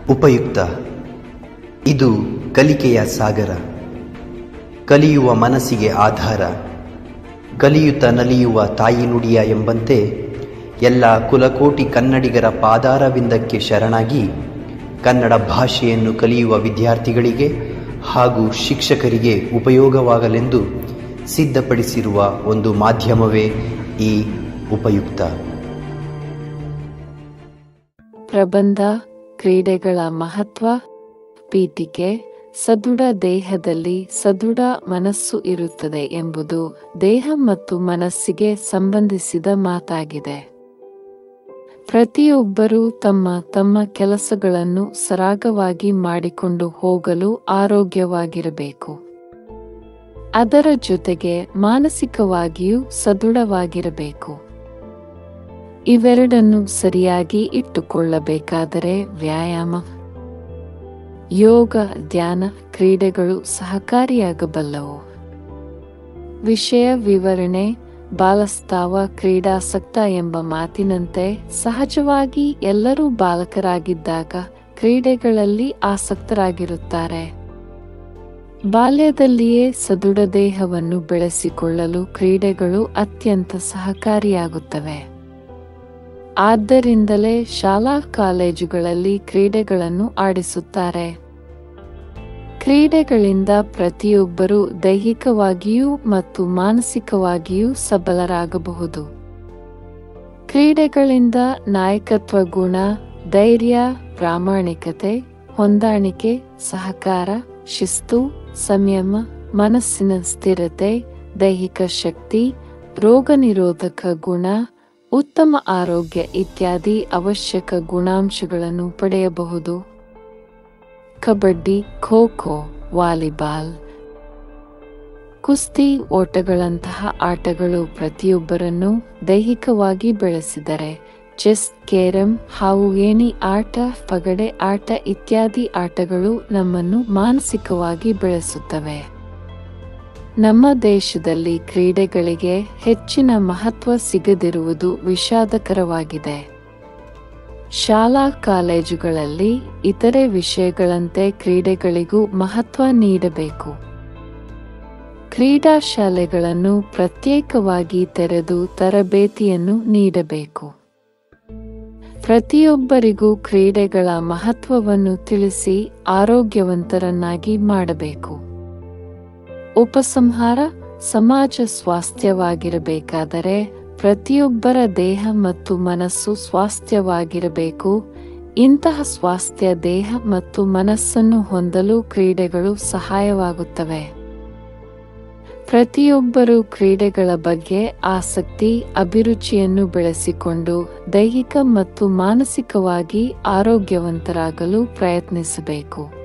ಉಪಯುಕ್ತ. ಇದು ಕಲಿಕೆಯ ಸಾಗರ, ಕಲಿಯುವ ಮನಸ್ಸಿಗೆ ಆಧಾರ, ಕಲಿಯುತ್ತ ನಲಿಯುವ ತಾಯಿ ನುಡಿಯ ಎಂಬಂತೆ ಎಲ್ಲ ಕುಲಕೋಟಿ ಕನ್ನಡಿಗರ ಪಾದಾರವಿಂದಕ್ಕೆ ಶರಣಾಗಿ ಕನ್ನಡ ಭಾಷೆಯನ್ನು ಕಲಿಯುವ ವಿದ್ಯಾರ್ಥಿಗಳಿಗೆ ಹಾಗೂ ಶಿಕ್ಷಕರಿಗೆ ಉಪಯೋಗವಾಗಲೆಂದು ಸಿದ್ಧಪಡಿಸಿರುವ ಒಂದು ಮಾಧ್ಯಮವೇ ಈ ಉಪಯುಕ್ತ. ಪ್ರಬಂಧ, ಕ್ರೀಡೆಗಳ ಮಹತ್ವ, ಪೀಠಿಕೆ. ಸದೃಢ ದೇಹದಲ್ಲಿ ಸದೃಢ ಮನಸ್ಸು ಇರುತ್ತದೆ ಎಂಬುದು ದೇಹ ಮತ್ತು ಮನಸ್ಸಿಗೆ ಸಂಬಂಧಿಸಿದ ಮಾತಾಗಿದೆ. ಪ್ರತಿಯೊಬ್ಬರೂ ತಮ್ಮ ತಮ್ಮ ಕೆಲಸಗಳನ್ನು ಸರಾಗವಾಗಿ ಮಾಡಿಕೊಂಡು ಹೋಗಲು ಆರೋಗ್ಯವಾಗಿರಬೇಕು. ಅದರ ಜೊತೆಗೆ ಮಾನಸಿಕವಾಗಿಯೂ ಸದೃಢವಾಗಿರಬೇಕು. ಇವೆರಡನ್ನು ಸರಿಯಾಗಿ ಇಟ್ಟುಕೊಳ್ಳಬೇಕಾದರೆ ವ್ಯಾಯಾಮ, ಯೋಗ, ಧ್ಯಾನ, ಕ್ರೀಡೆಗಳು ಸಹಕಾರಿಯಾಗಬಲ್ಲವು. ವಿಷಯ ವಿವರಣೆ. ಬಾಲಸ್ತಾವ ಕ್ರೀಡಾಸಕ್ತ ಎಂಬ ಮಾತಿನಂತೆ ಸಹಜವಾಗಿ ಎಲ್ಲರೂ ಬಾಲಕರಾಗಿದ್ದಾಗ ಕ್ರೀಡೆಗಳಲ್ಲಿ ಆಸಕ್ತರಾಗಿರುತ್ತಾರೆ. ಬಾಲ್ಯದಲ್ಲಿಯೇ ಸದೃಢ ದೇಹವನ್ನು ಬೆಳೆಸಿಕೊಳ್ಳಲು ಕ್ರೀಡೆಗಳು ಅತ್ಯಂತ ಸಹಕಾರಿಯಾಗುತ್ತವೆ. ಆದ್ದರಿಂದಲೇ ಶಾಲಾ ಕಾಲೇಜುಗಳಲ್ಲಿ ಕ್ರೀಡೆಗಳನ್ನು ಆಡಿಸುತ್ತಾರೆ. ಕ್ರೀಡೆಗಳಿಂದ ಪ್ರತಿಯೊಬ್ಬರೂ ದೈಹಿಕವಾಗಿಯೂ ಮತ್ತು ಮಾನಸಿಕವಾಗಿಯೂ ಸಬಲರಾಗಬಹುದು. ಕ್ರೀಡೆಗಳಿಂದ ನಾಯಕತ್ವ ಗುಣ, ಧೈರ್ಯ, ಪ್ರಾಮಾಣಿಕತೆ, ಹೊಂದಾಣಿಕೆ, ಸಹಕಾರ, ಶಿಸ್ತು, ಸಂಯಮ, ಮನಸ್ಸಿನ ಸ್ಥಿರತೆ, ದೈಹಿಕ ಶಕ್ತಿ, ರೋಗ ನಿರೋಧಕ ಗುಣ, ಉತ್ತಮ ಆರೋಗ್ಯ ಇತ್ಯಾದಿ ಅವಶ್ಯಕ ಗುಣಾಂಶಗಳನ್ನು ಪಡೆಯಬಹುದು. ಕಬಡ್ಡಿ, ಖೋ ಖೋ, ವಾಲಿಬಾಲ್, ಕುಸ್ತಿ, ಓಟಗಳಂತಹ ಆಟಗಳು ಪ್ರತಿಯೊಬ್ಬರನ್ನು ದೈಹಿಕವಾಗಿ ಬೆಳೆಸಿದರೆ, ಚೆಸ್, ಕೇರಂ, ಹಾವು ಏಣಿ ಆಟ, ಪಗಡೆ ಆಟ ಇತ್ಯಾದಿ ಆಟಗಳು ನಮ್ಮನ್ನು ಮಾನಸಿಕವಾಗಿ ಬೆಳೆಸುತ್ತವೆ. ನಮ್ಮ ದೇಶದಲ್ಲಿ ಕ್ರೀಡೆಗಳಿಗೆ ಹೆಚ್ಚಿನ ಮಹತ್ವ ಸಿಗದಿರುವುದು ವಿಷಾದಕರವಾಗಿದೆ. ಶಾಲಾ ಕಾಲೇಜುಗಳಲ್ಲಿ ಇತರೆ ವಿಷಯಗಳಂತೆ ಕ್ರೀಡೆಗಳಿಗೂ ಮಹತ್ವ ನೀಡಬೇಕು. ಕ್ರೀಡಾ ಶಾಲೆಗಳನ್ನು ಪ್ರತ್ಯೇಕವಾಗಿ ತೆರೆದು ತರಬೇತಿಯನ್ನು ನೀಡಬೇಕು. ಪ್ರತಿಯೊಬ್ಬರಿಗೂ ಕ್ರೀಡೆಗಳ ಮಹತ್ವವನ್ನು ತಿಳಿಸಿ ಆರೋಗ್ಯವಂತರನ್ನಾಗಿ ಮಾಡಬೇಕು. ಉಪಸಂಹಾರ. ಸಮಾಜ ಸ್ವಾಸ್ಥ್ಯವಾಗಿರಬೇಕಾದರೆ ಪ್ರತಿಯೊಬ್ಬರ ದೇಹ ಮತ್ತು ಮನಸ್ಸು ಸ್ವಾಸ್ಥ್ಯವಾಗಿರಬೇಕು. ಇಂತಹ ಸ್ವಾಸ್ಥ್ಯ ದೇಹ ಮತ್ತು ಮನಸ್ಸನ್ನು ಹೊಂದಲು ಕ್ರೀಡೆಗಳು ಸಹಾಯವಾಗುತ್ತವೆ. ಪ್ರತಿಯೊಬ್ಬರೂ ಕ್ರೀಡೆಗಳ ಬಗ್ಗೆ ಆಸಕ್ತಿ, ಅಭಿರುಚಿಯನ್ನು ಬೆಳೆಸಿಕೊಂಡು ದೈಹಿಕ ಮತ್ತು ಮಾನಸಿಕವಾಗಿ ಆರೋಗ್ಯವಂತರಾಗಲು ಪ್ರಯತ್ನಿಸಬೇಕು.